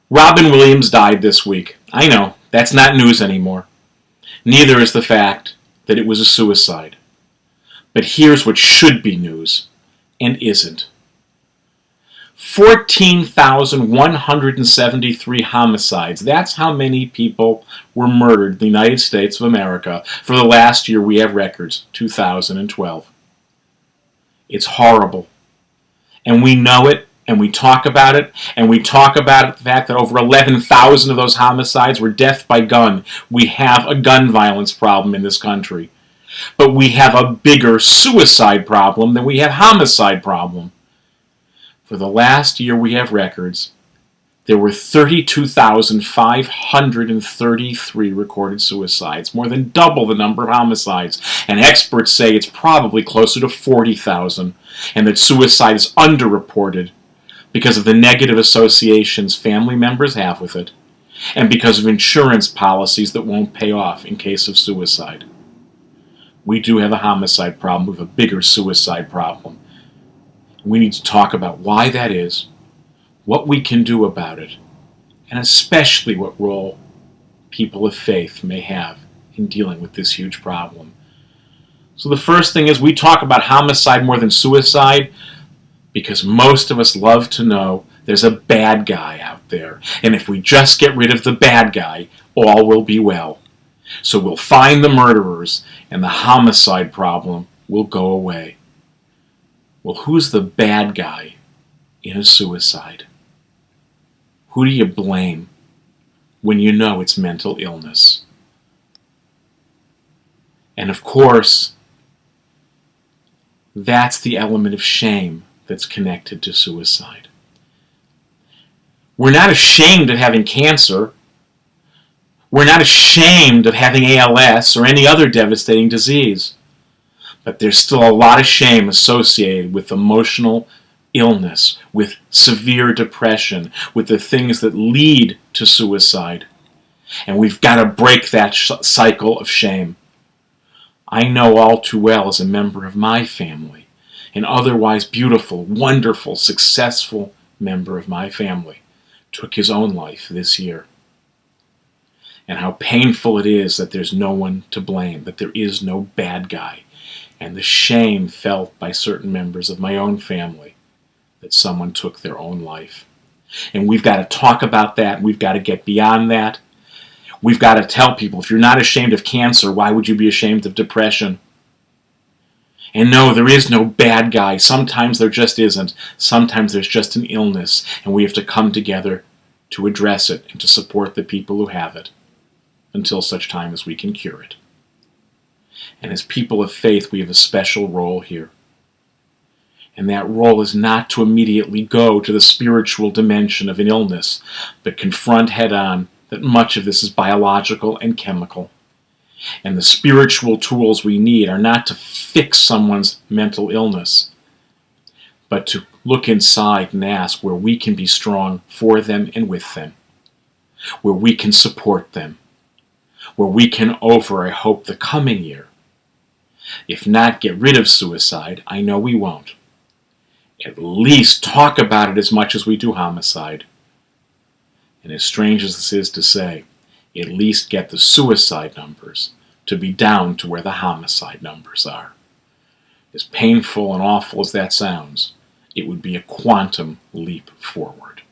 Robin Williams died this week. I know, that's not news anymore. Neither is the fact that it was a suicide. But here's what should be news, and isn't. 14,173 homicides. That's how many people were murdered in the United States of America for the last year we have records, 2012. It's horrible. And we know it, and we talk about it, and we talk about the fact that over 11,000 of those homicides were death by gun. We have a gun violence problem in this country. But we have a bigger suicide problem than we have homicide problem. For the last year we have records, there were 32,533 recorded suicides, more than double the number of homicides. And experts say it's probably closer to 40,000, and that suicide is underreported because of the negative associations family members have with it, and because of insurance policies that won't pay off in case of suicide. We do have a homicide problem with a bigger suicide problem. We need to talk about why that is, what we can do about it, and especially what role people of faith may have in dealing with this huge problem. So the first thing is we talk about homicide more than suicide because most of us love to know there's a bad guy out there. And if we just get rid of the bad guy, all will be well. So we'll find the murderers and the homicide problem will go away. Well, who's the bad guy in a suicide? Who do you blame when you know it's mental illness? And of course, that's the element of shame that's connected to suicide. We're not ashamed of having cancer. We're not ashamed of having ALS or any other devastating disease. But there's still a lot of shame associated with emotional illness, with severe depression, with the things that lead to suicide. And we've got to break that cycle of shame. I know all too well as a member of my family, an otherwise beautiful, wonderful, successful member of my family took his own life this year. And how painful it is that there's no one to blame, that there is no bad guy. And the shame felt by certain members of my own family that someone took their own life. And we've got to talk about that. We've got to get beyond that. We've got to tell people, if you're not ashamed of cancer, why would you be ashamed of depression? And no, there is no bad guy. Sometimes there just isn't. Sometimes there's just an illness, and we have to come together to address it and to support the people who have it until such time as we can cure it. And as people of faith, we have a special role here. And that role is not to immediately go to the spiritual dimension of an illness, but confront head-on that much of this is biological and chemical. And the spiritual tools we need are not to fix someone's mental illness, but to look inside and ask where we can be strong for them and with them, where we can support them, where we can over, I hope, the coming year, if not get rid of suicide, I know we won't, at least talk about it as much as we do homicide. And as strange as this is to say, at least get the suicide numbers to be down to where the homicide numbers are. As painful and awful as that sounds, it would be a quantum leap forward.